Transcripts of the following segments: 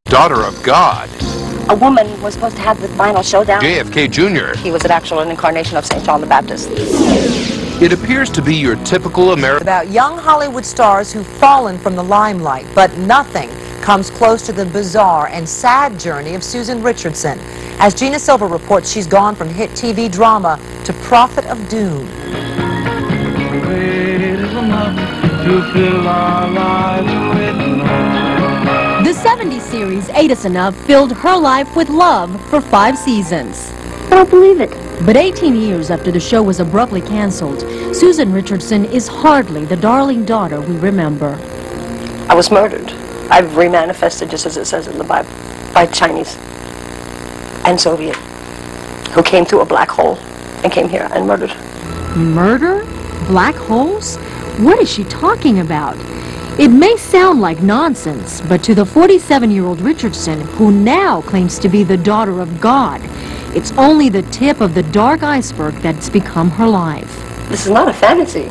Daughter of God. A woman was supposed to have the final showdown. JFK Jr. He was an actual incarnation of St. John the Baptist. It appears to be your typical American. About young Hollywood stars who've fallen from the limelight, but nothing comes close to the bizarre and sad journey of Susan Richardson. As Gina Silver reports, she's gone from hit TV drama to prophet of doom. The 70s series, 8 Is Enough, filled her life with love for 5 seasons. I don't believe it. But 18 years after the show was abruptly canceled, Susan Richardson is hardly the darling daughter we remember. I was murdered. I've remanifested, just as it says in the Bible, by Chinese and Soviet, who came through a black hole and came here and murdered. Murder? Black holes? What is she talking about? It may sound like nonsense, but to the 47-year-old Richardson, who now claims to be the daughter of God, it's only the tip of the dark iceberg that's become her life. This is not a fantasy.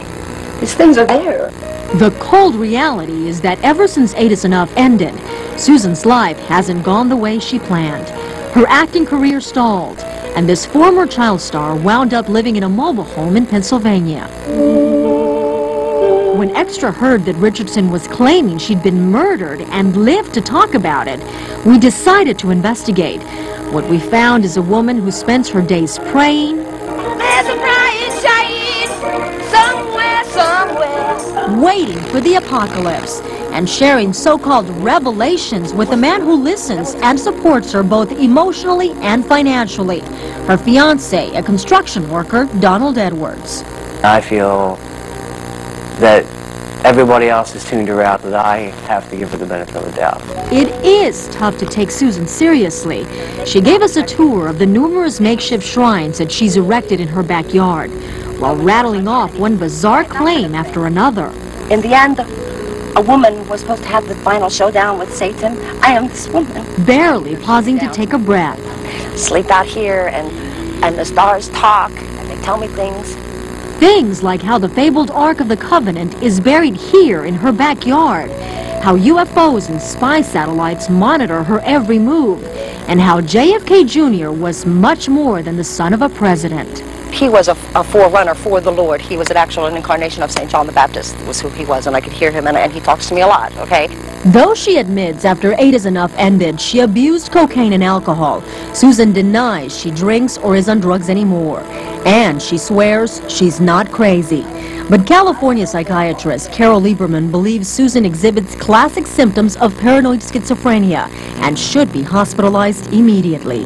These things are there. The cold reality is that ever since 8 Is Enough ended, Susan's life hasn't gone the way she planned. Her acting career stalled, and this former child star wound up living in a mobile home in Pennsylvania. When Extra heard that Richardson was claiming she'd been murdered and lived to talk about it, we decided to investigate. What we found is a woman who spends her days praying, There's a bright shine somewhere. waiting for the apocalypse, and sharing so-called revelations with a man who listens and supports her both emotionally and financially. Her fiancé, a construction worker, Donald Edwards. I feel that everybody else has tuned her out, that I have to give her the benefit of the doubt. It is tough to take Susan seriously. She gave us a tour of the numerous makeshift shrines that she's erected in her backyard, while rattling off one bizarre claim after another. In the end, a woman was supposed to have the final showdown with Satan. I am this woman. Barely pausing to take a breath. Sleep out here, and the stars talk, and they tell me things. Things like how the fabled Ark of the Covenant is buried here in her backyard, how UFOs and spy satellites monitor her every move, and how JFK Jr. was much more than the son of a president. He was a forerunner for the Lord. He was an actual incarnation of St. John the Baptist, was who he was, and I could hear him, and he talks to me a lot, okay? Though she admits after 8 Is Enough ended, she abused cocaine and alcohol, Susan denies she drinks or is on drugs anymore. And she swears she's not crazy. But California psychiatrist Carol Lieberman believes Susan exhibits classic symptoms of paranoid schizophrenia and should be hospitalized immediately.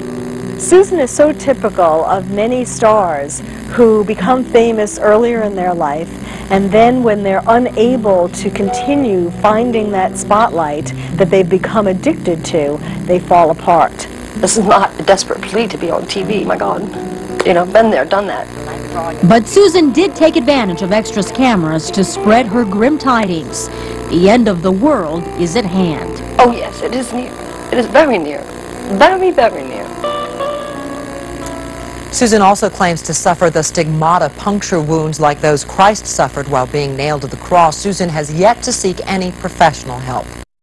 Susan is so typical of many stars who become famous earlier in their life, and then when they're unable to continue finding that spotlight that they've become addicted to, they fall apart. This is not a desperate plea to be on TV, my God. You know, been there, done that. But Susan did take advantage of Extra's cameras to spread her grim tidings. The end of the world is at hand. Oh yes, it is near. It is very near. Very, very near. Susan also claims to suffer the stigmata puncture wounds like those Christ suffered while being nailed to the cross. Susan has yet to seek any professional help.